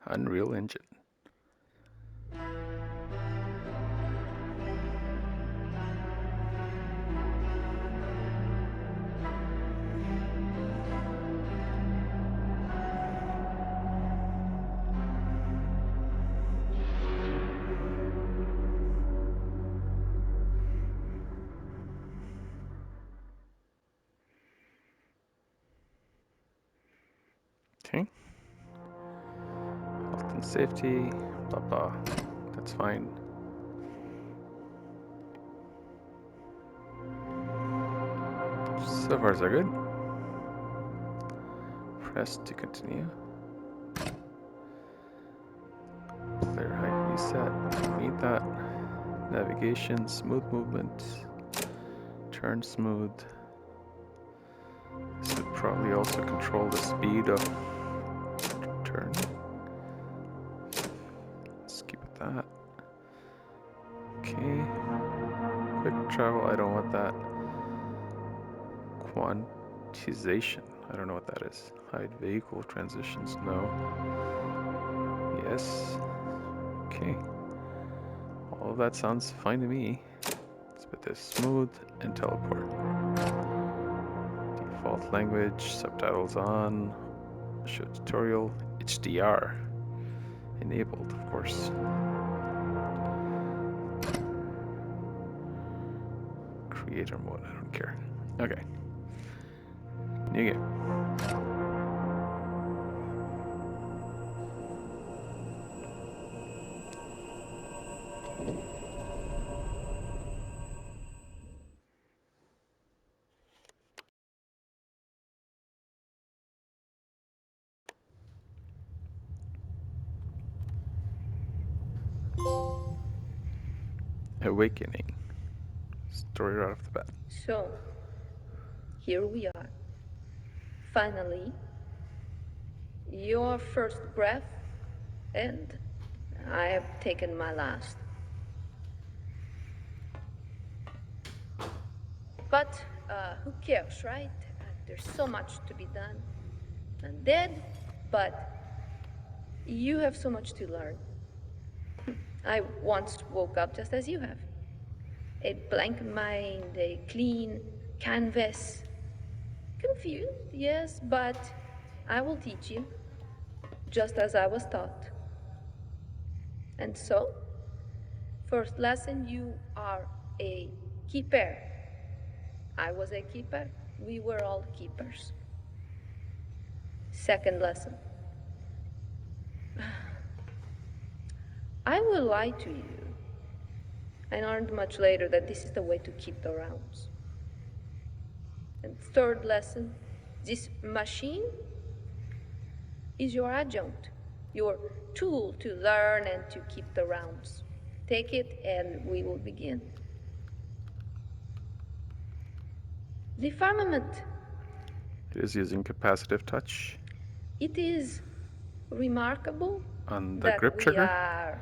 Unreal Engine. Okay. Health and safety, blah blah. That's fine. So far so good. Press to continue. Player height reset. Need that. Navigation, smooth movement. Turn smooth. This would probably also control the speed of turn. Let's keep it that. Okay. Quick travel, I don't want that. Quantization, I don't know what that is. Hide vehicle transitions, no. Yes. Okay. All of that sounds fine to me. Let's put this smooth and teleport. Default language, subtitles on. Show tutorial, HDR. Enabled, of course. Creator mode, I don't care. Okay. New game. Awakening. Story right off the bat. So, here we are. Finally, your first breath, and I have taken my last. But who cares, right? There's so much to be done. I'm dead, but you have so much to learn. I once woke up just as you have. A blank mind, a clean canvas. Confused, yes, but I will teach you, just as I was taught. And so, first lesson, you are a keeper. I was a keeper. We were all keepers. Second lesson, I will lie to you. I learned much later that this is the way to keep the realms. And third lesson, this machine is your adjunct, your tool to learn and to keep the realms. Take it and we will begin. The firmament. It is using capacitive touch. It is remarkable On the that grip we trigger are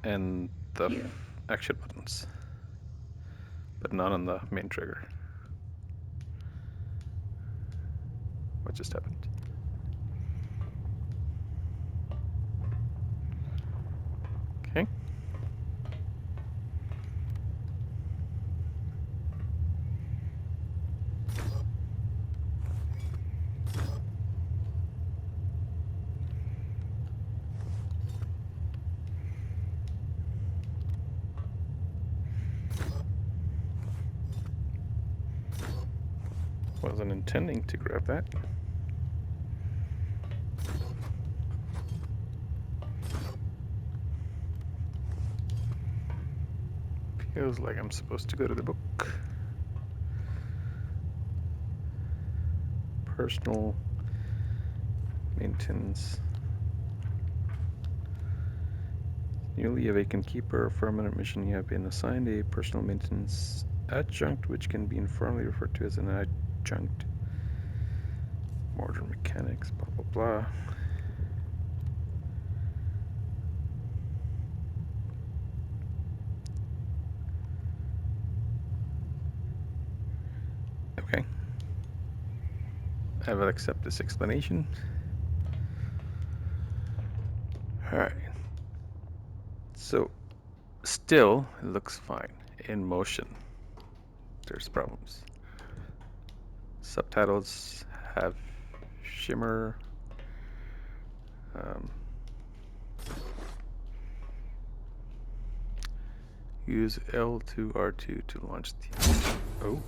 and the here. action buttons, but not on the main trigger. What just happened? Okay. Wasn't intending to grab that. Feels like I'm supposed to go to the book. Personal maintenance. Newly awakened keeper, firmament mission, you have been assigned a personal maintenance adjunct, which can be informally referred to as an adjunct. Modern mechanics, blah blah blah. Okay. I will accept this explanation. Alright. So, still, it looks fine. In motion, there's problems. Subtitles have shimmer. Um, use L2R2 to launch the... Oh.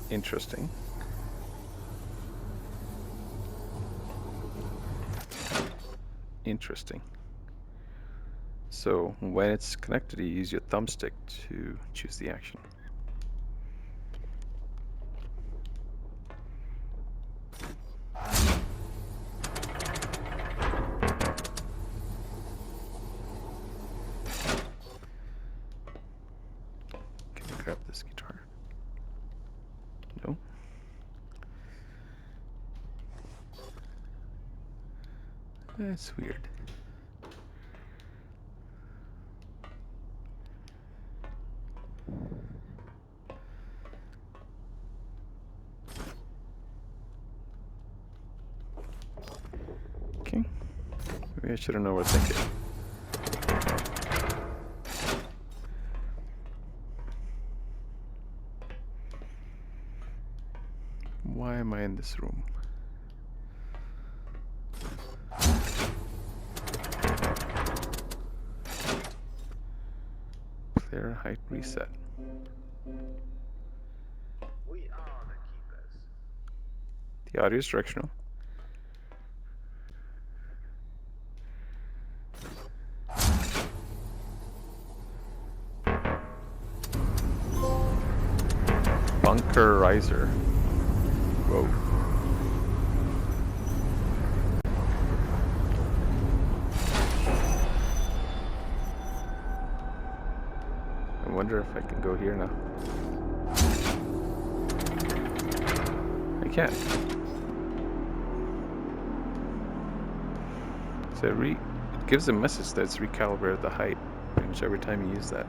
Interesting. Interesting. So when it's connected, you use your thumbstick to choose the action. Can I grab this guitar? No. That's weird. Okay. Maybe I should have known what thinking. Why am I in this room? Player height reset. We are the keepers. The audio is directional. Bunkerizer. Whoa. I wonder if I can go here now. I can't. So it gives a message that's recalibrated the height pretty much every time you use that.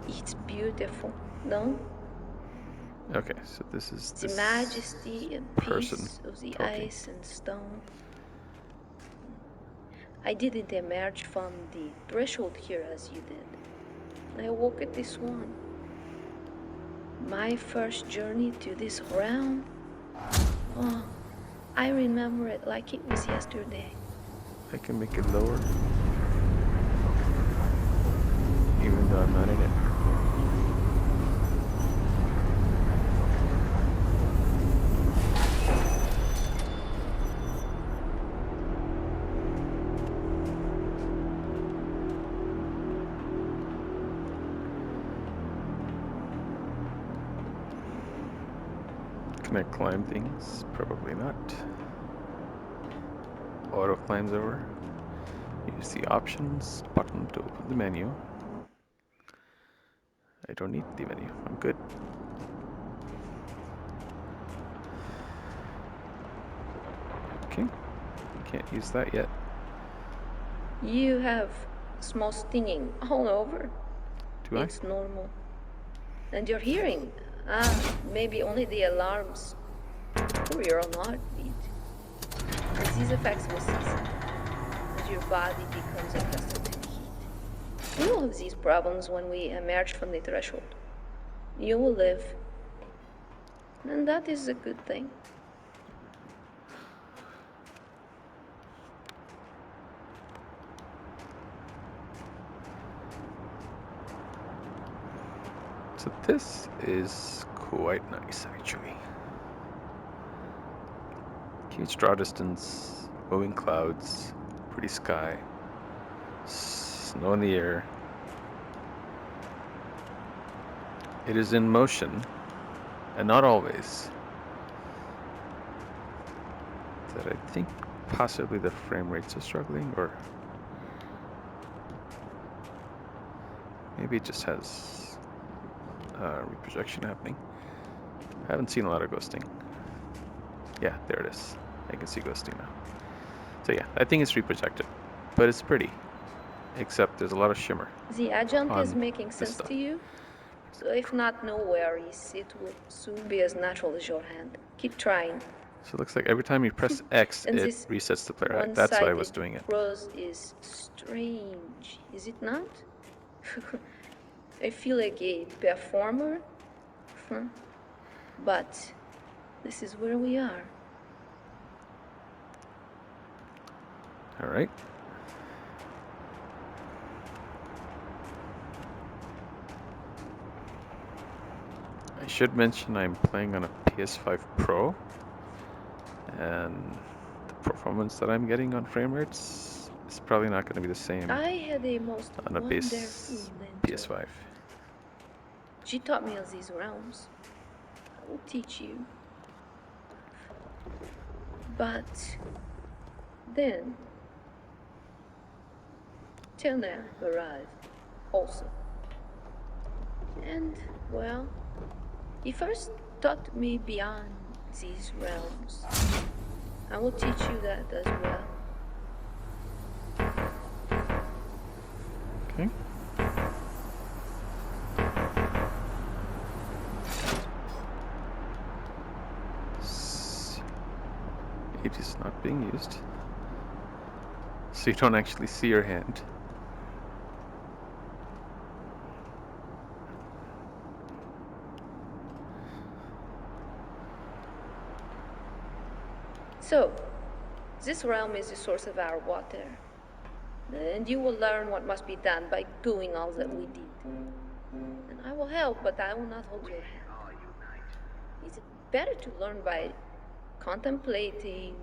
It's beautiful, no? Okay, so this is The this majesty and person peace of the talking. ice and stone. I didn't emerge from the threshold here as you did. I woke at this one. My first journey to this realm. Oh, I remember it like it was yesterday. I can make it lower, even though I'm not in it. Can I climb things? Probably not. Auto climbs over. Use the options button to open the menu. I don't need the menu. I'm good. Okay. Can't use that yet. You have small stinging all over. Do I? It's normal. And your hearing, maybe only the alarms or your own heartbeat. These effects will cease as your body becomes accustomed to the heat. We will have these problems when we emerge from the threshold. You will live. And that is a good thing. So this is quite nice, actually. Huge draw distance, moving clouds, pretty sky, snow in the air. It is in motion, and not always. That I think possibly the frame rates are struggling, or maybe it just has reprojection happening. I haven't seen a lot of ghosting. Yeah, there it is. I can see ghosting now. So yeah, I think it's reprojected, but it's pretty. Except there's a lot of shimmer. The adjunct is on making this sense stuff. to you? So if not no worries, it will soon be as natural as your hand. Keep trying. So it looks like every time you press X, And it this resets the player. That's why I was one-sided doing it. prose is strange, is it not? I feel like a performer, but this is where we are. All right. I should mention I'm playing on a PS5 Pro, and the performance that I'm getting on frame rates is probably not going to be the same I had a most on a wonderful base mentor. PS5. She taught me of these realms. I will teach you. But then Turner arrived also. And, well, he first taught me beyond these realms. I will teach you that as well. Okay. It is not being used. So you don't actually see your hand. So, this realm is the source of our water. And you will learn what must be done by doing all that we did. And I will help, but I will not hold your hand. Are united. It's better to learn by contemplating,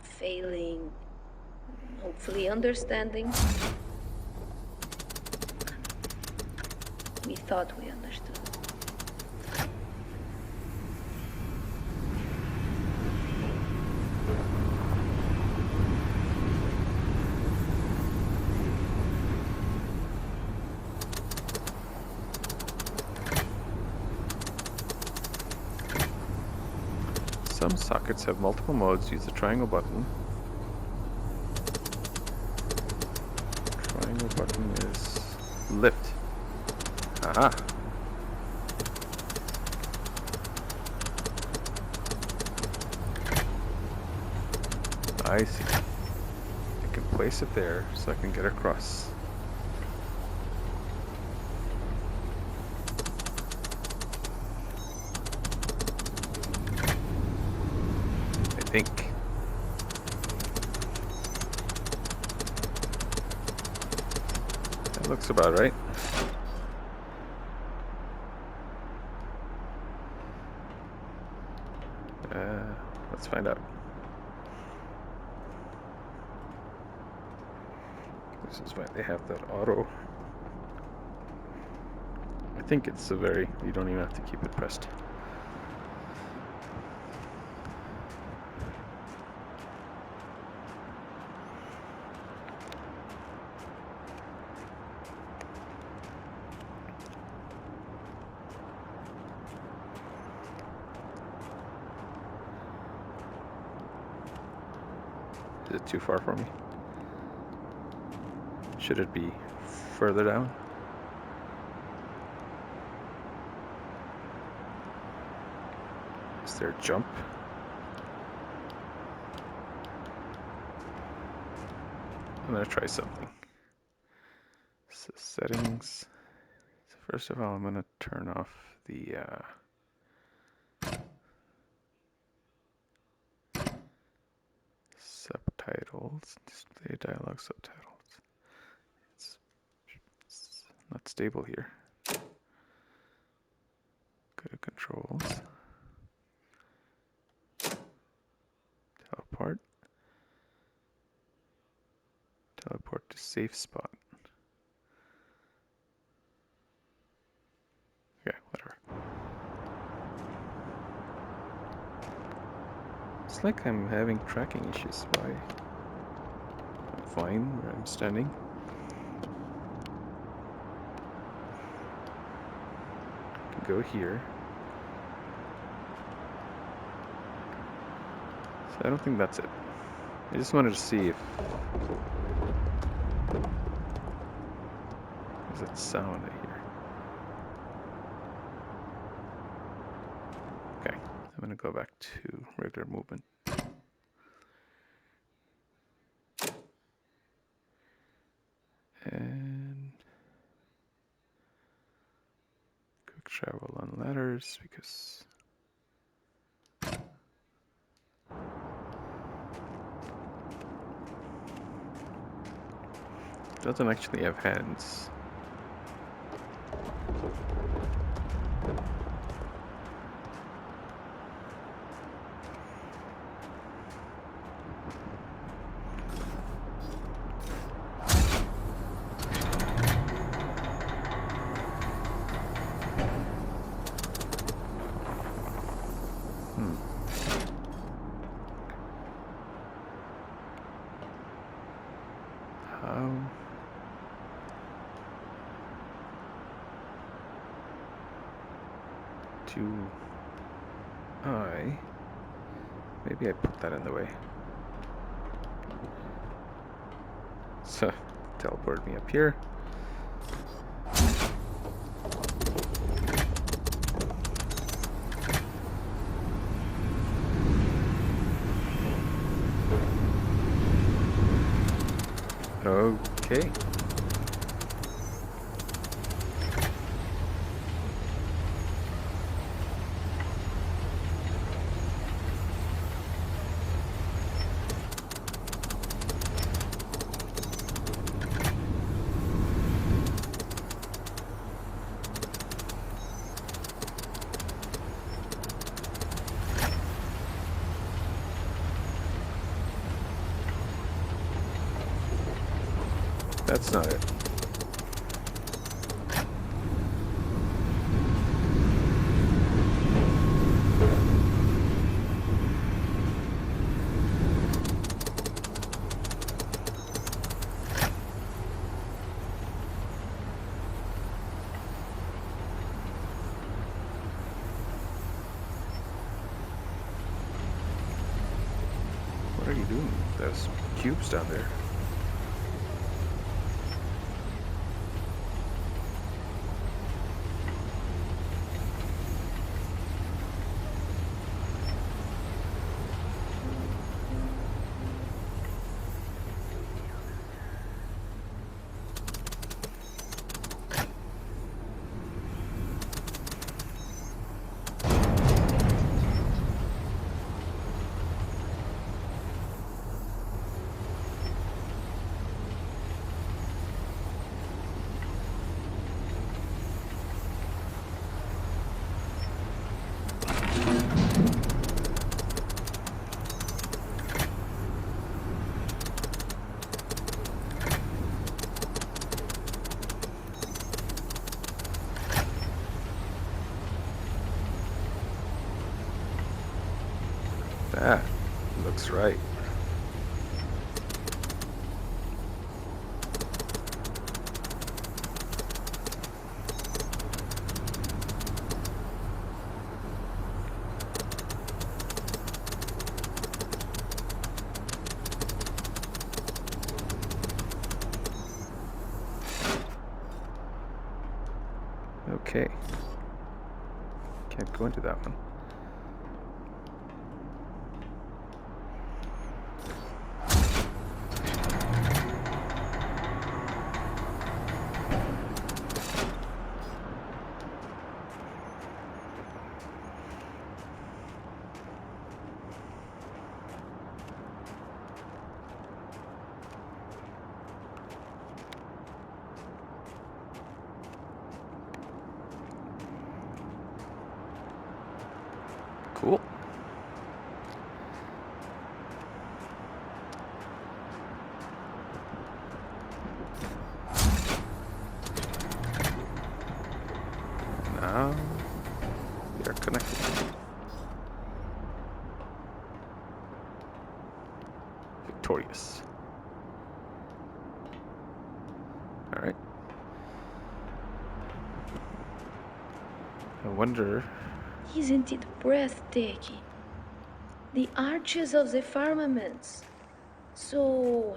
failing, hopefully understanding. We thought we understood. Some sockets have multiple modes. Use the triangle button. Triangle button is lift. Aha. I see. I can place it there so I can get across. I think. That looks about right. Let's find out. This is why they have that auto. I think it's a very, you don't even have to keep it pressed. Is it too far for me? Should it be further down? Is there a jump? I'm gonna try something. So settings. So first of all, I'm gonna turn off the subtitles. Display dialog subtitles. It's not stable here. Go to controls. Teleport. Teleport to safe spot. Okay, whatever. It's like I'm having tracking issues. Why? I'm fine where I'm standing. I can go here. So I don't think that's it. I just wanted to see if there's that sound I hear. I'm going to go back to regular movement. And quick travel on ladders because it doesn't actually have hands. How do I... Maybe I put that in the way. So, teleport me up here. Okay. That's not it. What are you doing? There's cubes down there. That looks right. Okay. Can't go into that one. Cool. Now we are connected. Victorious. All right. I wonder. Isn't it breathtaking? The arches of the firmaments. So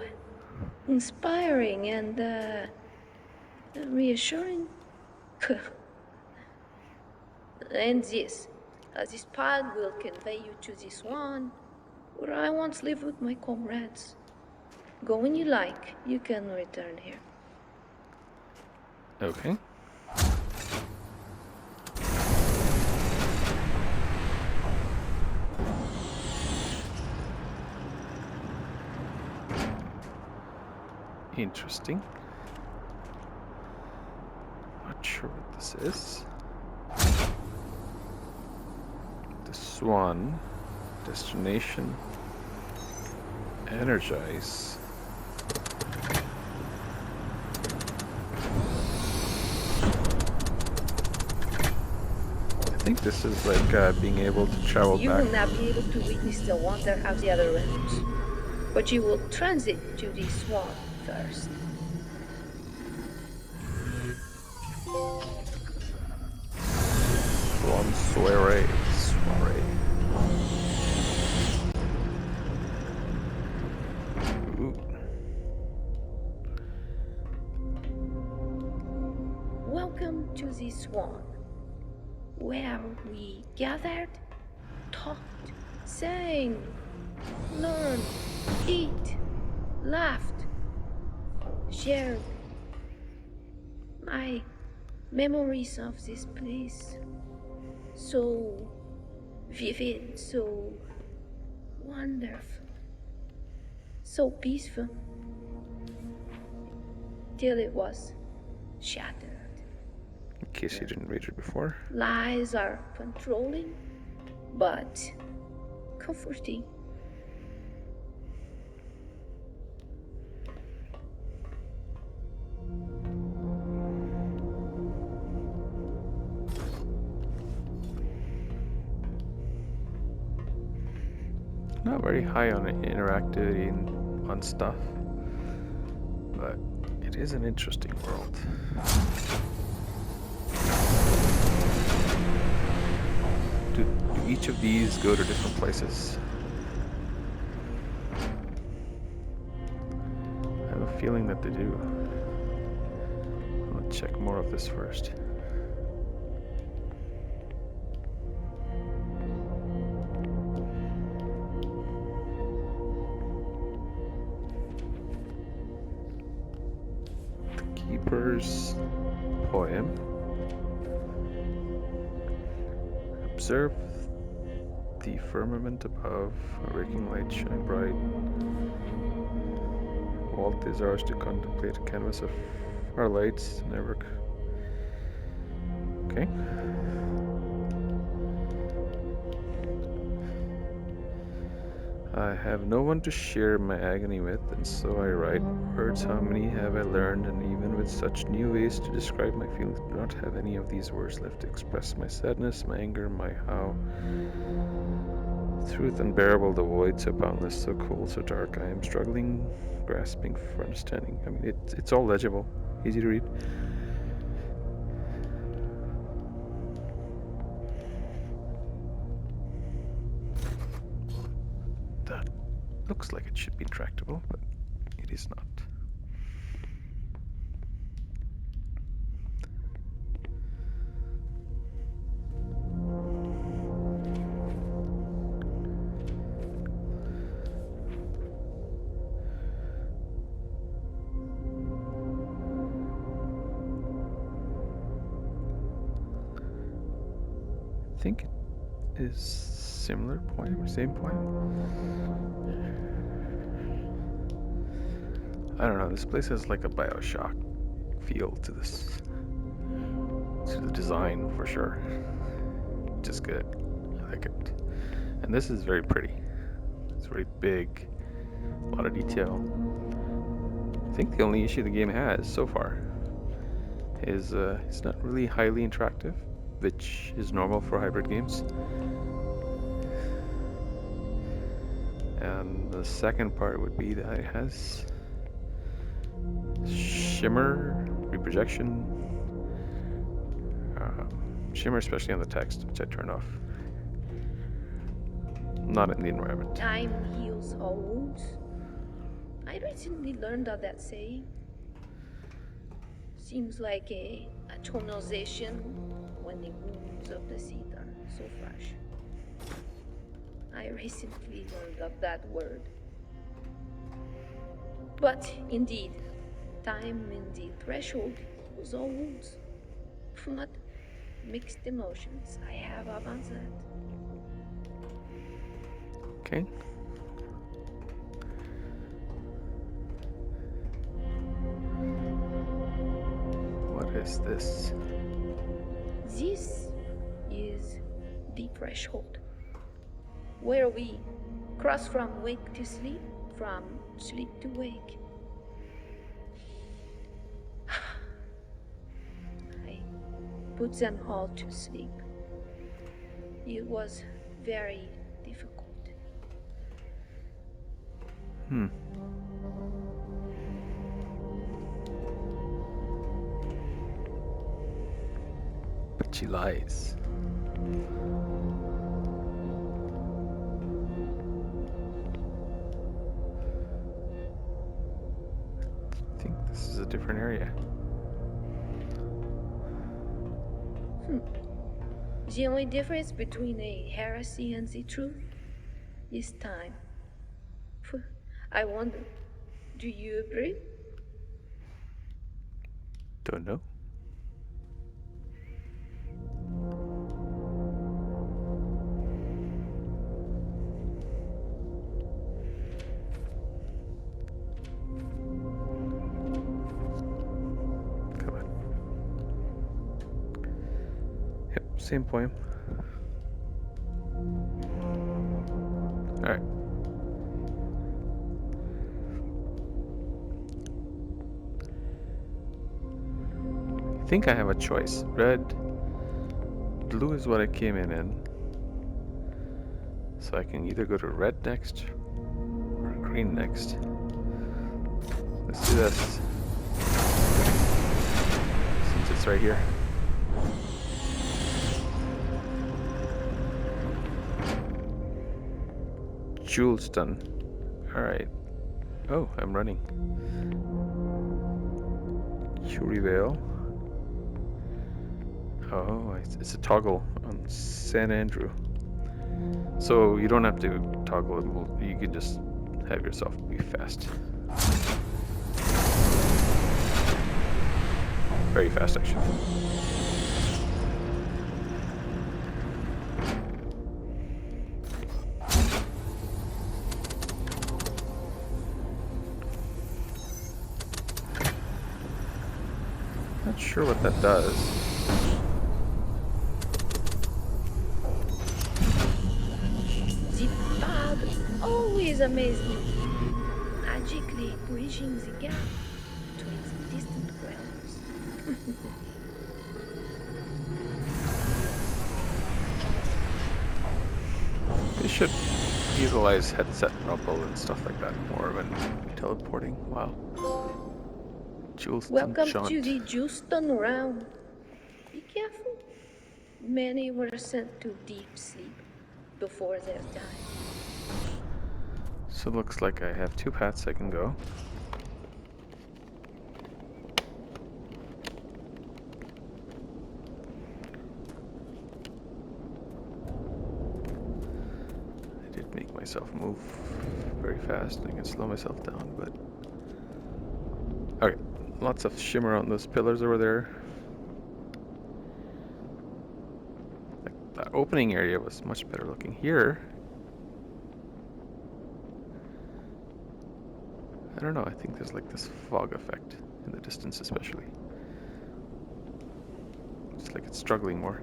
inspiring and reassuring. And this, This path will convey you to the swan, where I once lived with my comrades. Go when you like, you can return here. Okay. Interesting. Not sure what this is. The swan. Destination. Energize. I think this is like being able to travel You back. will not be able to witness the wonder of the other realms, but you will transit to the swan first. Swan soiree. Soiree. Ooh. Welcome to the swan, where we gathered, talked, sang, learned, ate, laughed, shared. My memories of this place, so vivid, so wonderful, so peaceful, till it was shattered. In case you didn't read it before. Lies are controlling, but comforting. Not very high on interactivity and on stuff, but it is an interesting world. Do each of these go to different places? I have a feeling that they do. I'll check more of this first. The Keeper's Poem. Observe the firmament above, a waking light shine bright. Walt is ours to contemplate a canvas of our lights, never. Okay. I have no one to share my agony with, and so I write words. How many have I learned, and even with such new ways to describe my feelings, do not have any of these words left to express my sadness, my anger, my how. Truth unbearable, the void so boundless, so cold, so dark. I am struggling, grasping for understanding. I mean, it's all legible, easy to read. That looks like it should be intractable, but it is not. I think it is similar poem or same poem. I don't know, this place has like a Bioshock feel to this, to the design for sure. Just good. I like it. And this is very pretty. It's very big, a lot of detail. I think the only issue the game has so far is it's not really highly interactive, which is normal for hybrid games. And the second part would be that it has shimmer, reprojection, shimmer especially on the text, which I turn off. Not in the environment. Time heals all wounds. I recently learned of that saying. Seems like a tonalization when the wounds of the seed are so fresh. I recently learned of that word. But indeed, time and the threshold was all wounds. Not mixed emotions I have about that. Okay. What is this? This is the threshold, where we cross from wake to sleep, from sleep to wake. I put them all to sleep. It was very difficult. But she lies. I think this is a different area. The only difference between a heresy and the truth is time. I wonder, do you agree? Don't know. Come on. Yep, same poem. Alright. I think I have a choice. Red, blue is what I came in. So I can either go to red next or green next. Let's do this. Since it's right here. Jules done. Alright. Oh, I'm running. Curie Vale. Oh, it's a toggle on San Andrew. So you don't have to toggle it. You can just have yourself be fast. Very fast, actually. Not sure what that does. The bard always amazed me, magically bridging the gap between the distant realms. They should utilize headset rumble and stuff like that more when teleporting. Wow. Jules Welcome Jaunt. to the Juston realm. Be careful. Many were sent to deep sleep before their time. So it looks like I have two paths I can go. I did make myself move very fast. I can slow myself down, but... Okay, lots of shimmer on those pillars over there. Like, the opening area was much better looking. Here, I don't know, I think there's like this fog effect in the distance especially. It's like it's struggling more.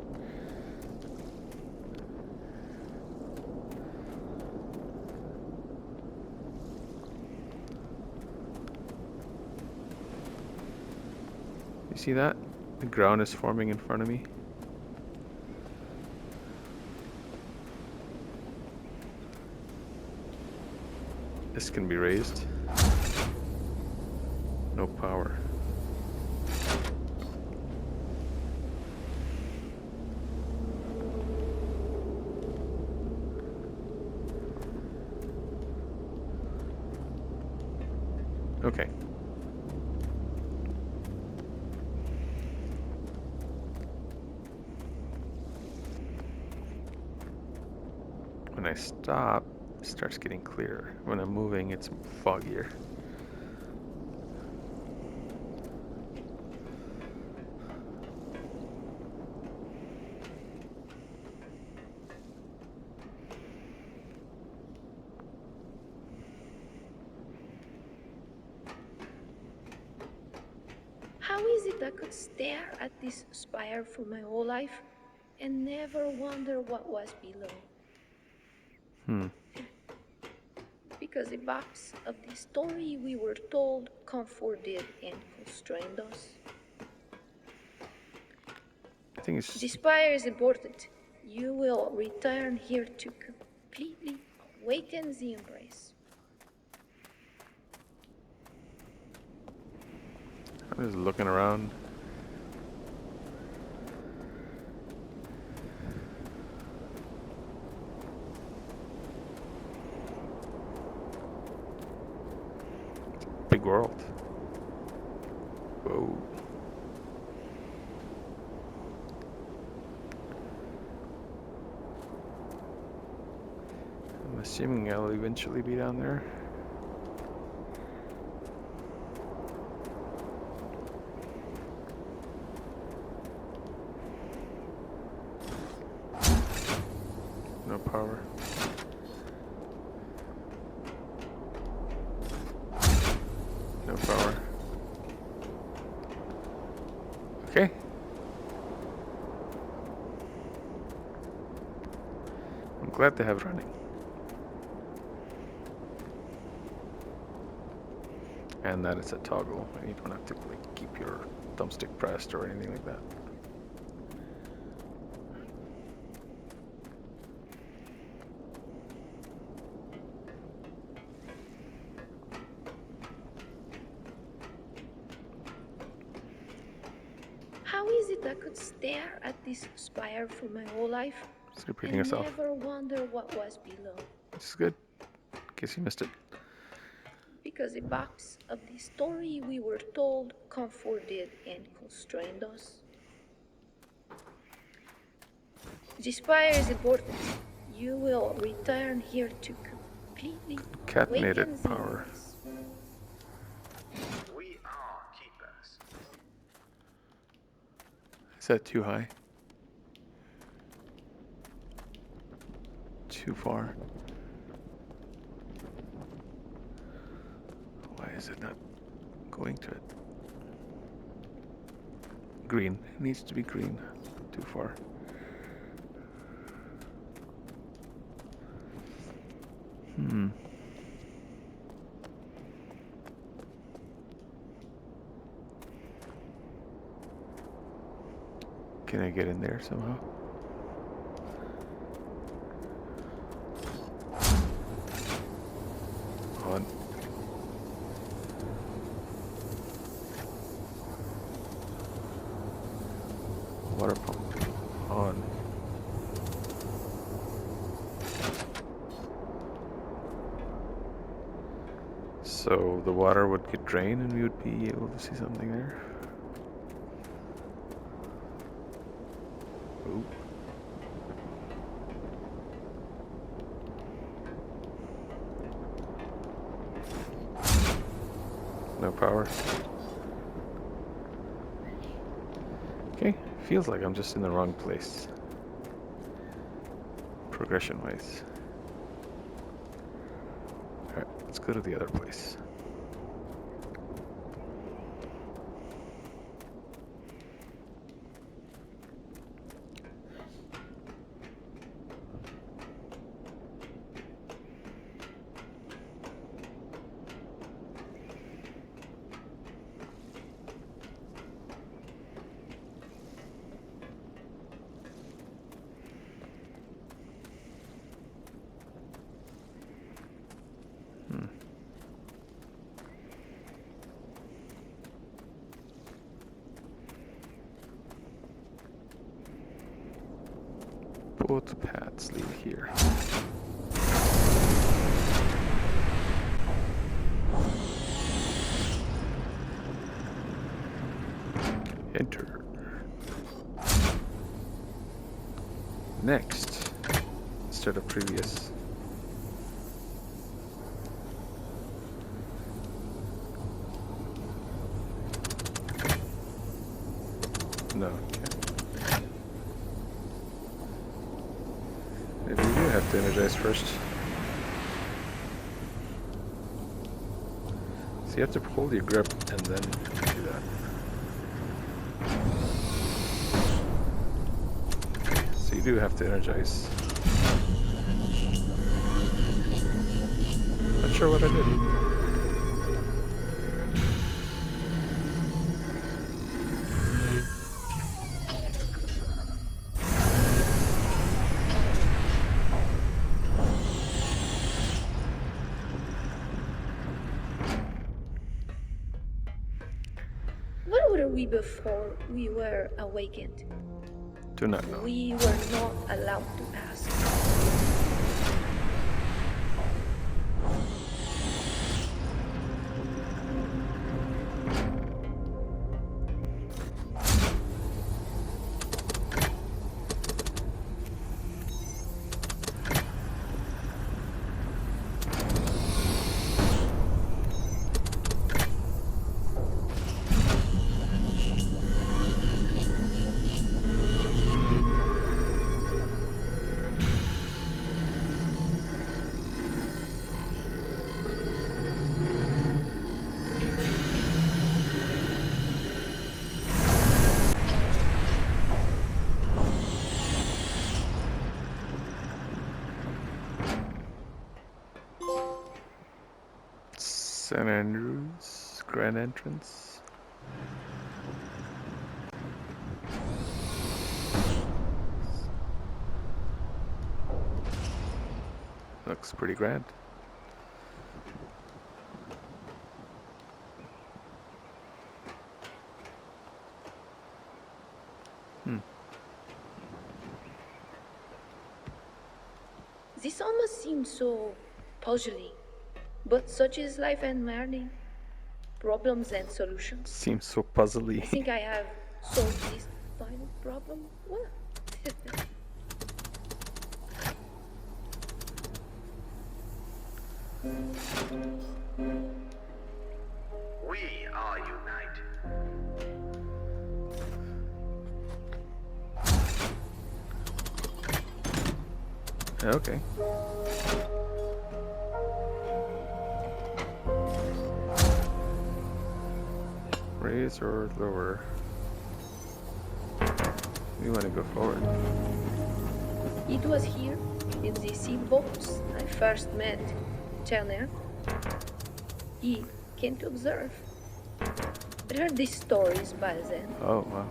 You see that? The ground is forming in front of me. This can be raised. No power. Okay. When I stop, it starts getting clearer. When I'm moving, it's foggier. How is it I could stare at this spire for my whole life and never wonder what was below? Because a box of the story we were told comforted and constrained us. I think it's The spire is important. You will return here to completely awaken the embrace. I'm just looking around. Big world. Whoa. I'm assuming I'll eventually be down there. No power. No power. Okay. I'm glad to have it running. And that it's a toggle, and you don't have to like keep your thumbstick pressed or anything like that. How is it I could stare at this spire for my whole life It's repeating and itself. never wonder what was below? This is good. In case you missed it. Because a box of the story we were told comforted and constrained us. The spire is important. You will return here to completely Concatenated awaken the power. embrace. We are keepers. Is that too high? Too far? Why is it not going to it? Green. It needs to be green. Too far. Can I get in there somehow? On. Water pump. On. So the water would get drained and we would be able to see something there. Oop. No power. Okay, feels like I'm just in the wrong place. Progression wise. Alright, let's go to the other place. Both paths lead here. Enter. Next, instead of previous. No, can't. Maybe you do have to energize first. So you have to hold your grip and then do that. Okay, so you do have to energize. Not sure what I did. What were we before we were awakened? Do not know. We were not allowed to ask. St. Andrews Grand Entrance. Looks pretty grand. This almost seems so puzzling, but such is life and learning. Problems and solutions. Seems so I puzzly. think I have solved this final problem. What? We are united. Okay. Raise or lower? We want to go forward. It was here, in the seed vaults, I first met Turner. He came to observe. I heard these stories by then. Oh, wow.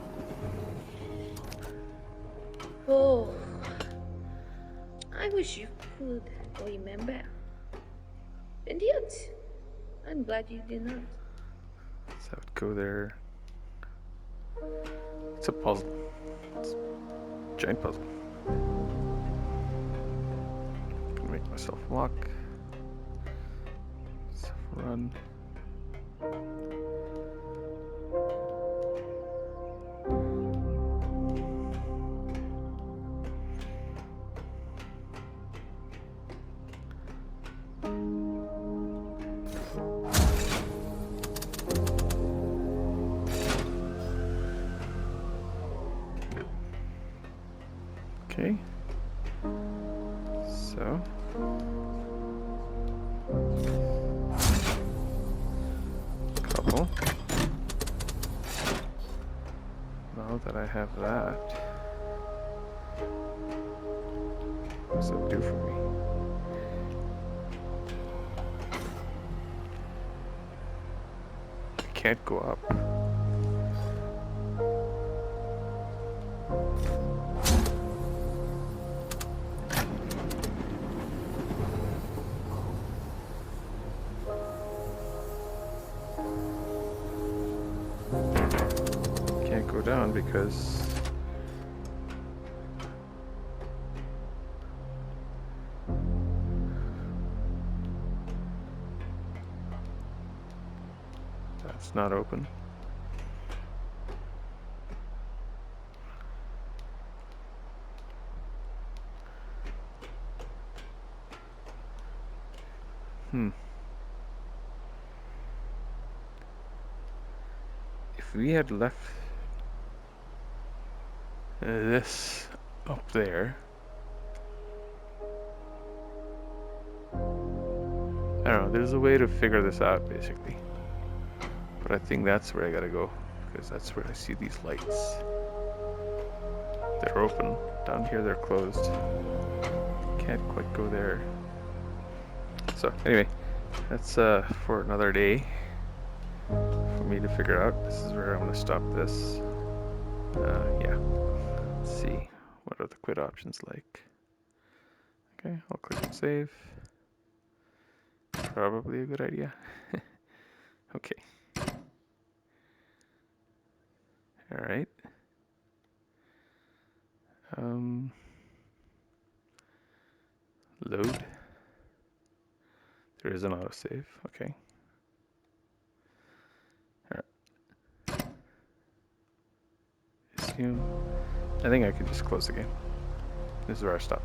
Oh, I wish you could remember. And yet, I'm glad you did not. So I would go there. It's a puzzle. It's a giant puzzle. Can make myself walk. Myself run. Okay. So. Couple. Now that I have that, what does that do for me? I can't go up. Can't go down because that's not open. If we had left this up there. I don't know, there's a way to figure this out basically. But I think that's where I gotta go, because that's where I see these lights. They're open. Down here they're closed. Can't quite go there. So anyway, that's for another day for me to figure out. This is where I'm gonna stop this. Yeah. Let's see. What are the quit options like? Okay, I'll click and save. Probably a good idea. Okay. All right. Load. There is an autosave. Okay. All right. Assume. I think I can just close the game. This is where I stop.